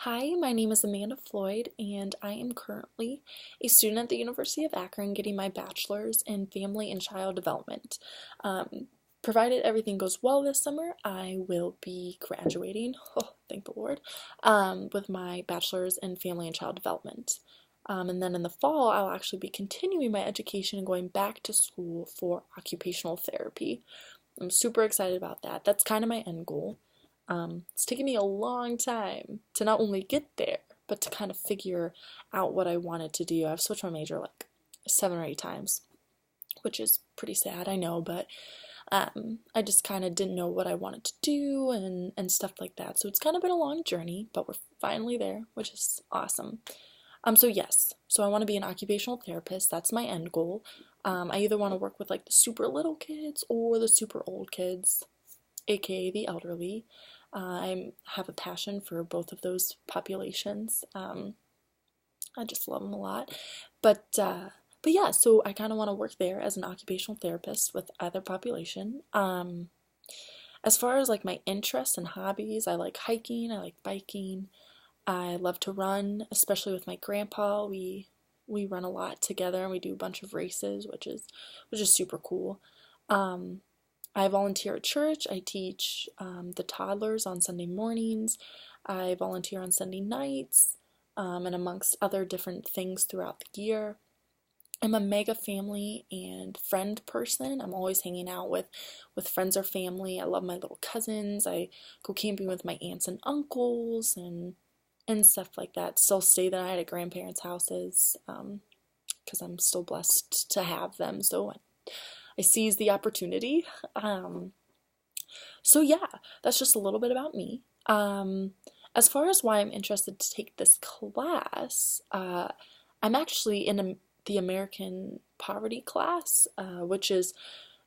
Hi, my name is Amanda Floyd, and I am currently a student at the University of Akron getting my bachelor's in family and child development. Um, Provided everything goes well this summer, I will be graduating, oh, thank the Lord, with my bachelor's in family and child development. And then in the fall, I'll actually be continuing my education and going back to school for occupational therapy. I'm super excited about that. That's kind of my end goal. It's taken me a long time to not only get there, but to kind of figure out what I wanted to do. I've switched my major like 7 or 8 times, which is pretty sad, I know, but I just kind of didn't know what I wanted to do and stuff like that. So it's kind of been a long journey, but we're finally there, which is awesome. So I want to be an occupational therapist. That's my end goal. I either want to work with like the super little kids or the super old kids, aka the elderly. I have a passion for both of those populations. I just love them a lot. But yeah, so I kind of want to work there as an occupational therapist with either population. As far as like my interests and hobbies, I like hiking, I like biking, I love to run, especially with my grandpa. We run a lot together and we do a bunch of races, which is super cool. Um, I volunteer at church. I teach the toddlers on Sunday mornings. I volunteer on Sunday nights, and amongst other different things throughout the year. I'm a mega family and friend person. I'm always hanging out with friends or family. I love my little cousins. I go camping with my aunts and uncles and stuff like that. Still stay the night at grandparents' houses because I'm still blessed to have them. So I seize the opportunity. So yeah, that's just a little bit about me. As far as why I'm interested to take this class, I'm actually in the American Poverty class, which is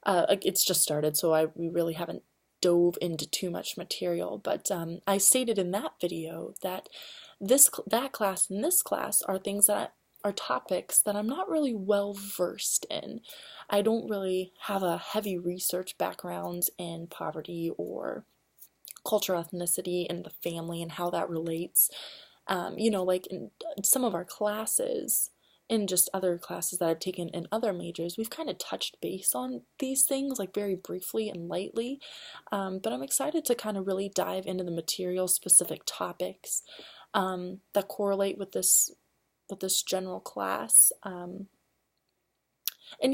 it's just started, so we really haven't dove into too much material. But I stated in that video that that class and this class are things that are topics that I'm not really well versed in. I don't really have a heavy research background in poverty or cultural ethnicity and the family and how that relates. Like in some of our classes, in just other classes that I've taken in other majors, we've kind of touched base on these things like very briefly and lightly. But I'm excited to kind of really dive into the material specific topics that correlate with this general class. And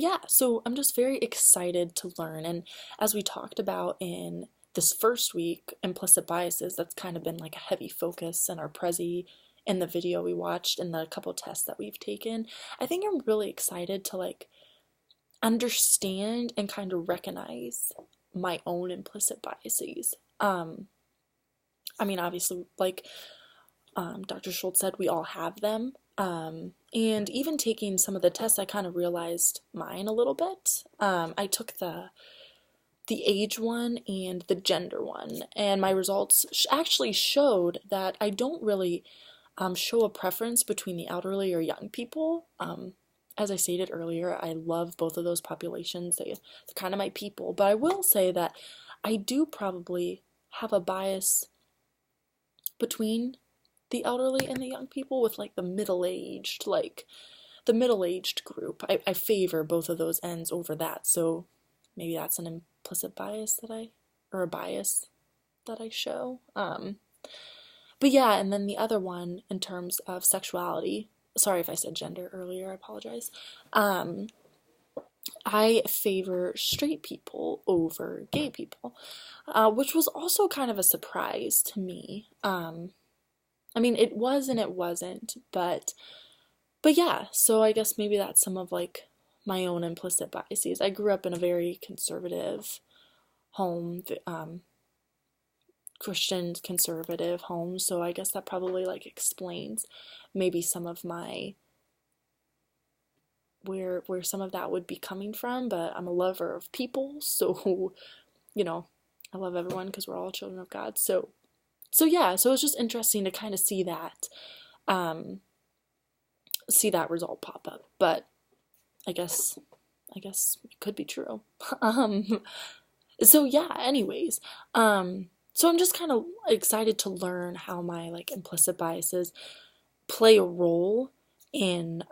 yeah, so I'm just very excited to learn. And as we talked about in this first week, implicit biases, that's kind of been like a heavy focus in our Prezi in the video we watched and the couple tests that we've taken. I think I'm really excited to like understand and kind of recognize my own implicit biases. Obviously, like Dr. Schultz said, we all have them. And even taking some of the tests, I kind of realized mine a little bit. I took the age one and the gender one, and my results actually showed that I don't really show a preference between the elderly or young people. As I stated earlier, I love both of those populations. They're kind of my people, but I will say that I do probably have a bias between the elderly and the young people with like the middle-aged group. I favor both of those ends over that, so maybe that's an implicit bias or a bias that I show. But yeah, and then the other one in terms of sexuality, sorry if I said gender earlier, I apologize. I favor straight people over gay people, which was also kind of a surprise to me. It was and it wasn't, but yeah, so I guess maybe that's some of like my own implicit biases. I grew up in a very conservative home, Christian conservative home, so I guess that probably like explains maybe some of my where some of that would be coming from. But I'm a lover of people, so I love everyone because we're all children of God. So yeah, so it's just interesting to kind of see that result pop up. But I guess it could be true. So yeah, anyways, So I'm just kind of excited to learn how my like implicit biases play a role in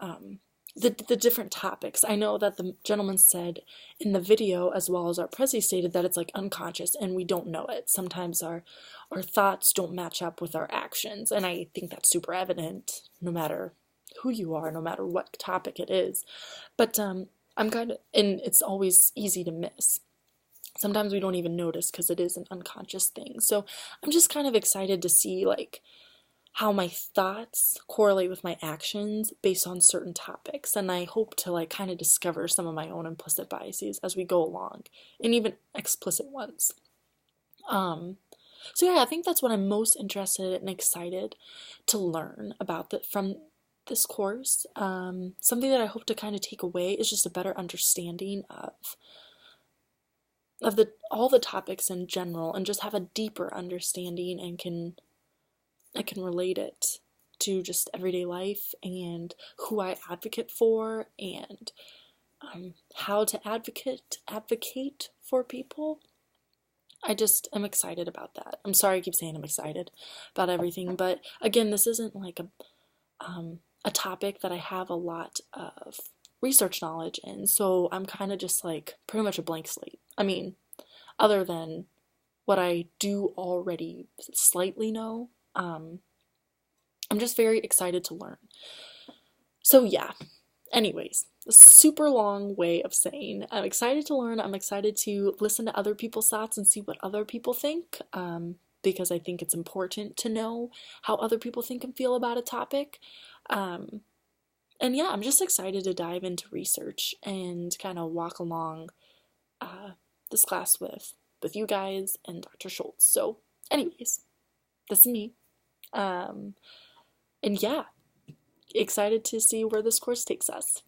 the different topics. I know that the gentleman said in the video, as well as our Prezi stated, that it's like unconscious and we don't know it. Sometimes our thoughts don't match up with our actions, and I think that's super evident no matter who you are, no matter what topic it is. But I'm kind of, and it's always easy to miss. Sometimes we don't even notice because it is an unconscious thing. So I'm just kind of excited to see like how my thoughts correlate with my actions based on certain topics, and I hope to like kind of discover some of my own implicit biases as we go along, and even explicit ones. Um, so yeah, I think that's what I'm most interested and excited to learn about from this course. Something that I hope to kind of take away is just a better understanding of the all the topics in general, and just have a deeper understanding, and I can relate it to just everyday life and who I advocate for, and how to advocate for people. I just am excited about that. I'm sorry I keep saying I'm excited about everything, but again, this isn't like a topic that I have a lot of research knowledge in, so I'm kind of just like pretty much a blank slate. I mean, other than what I do already slightly know, I'm just very excited to learn. So yeah, anyways, a super long way of saying I'm excited to learn. I'm excited to listen to other people's thoughts and see what other people think, because I think it's important to know how other people think and feel about a topic. And yeah, I'm just excited to dive into research and kind of walk along this class with you guys and Dr. Schultz. So anyways, this is me. And yeah, excited to see where this course takes us.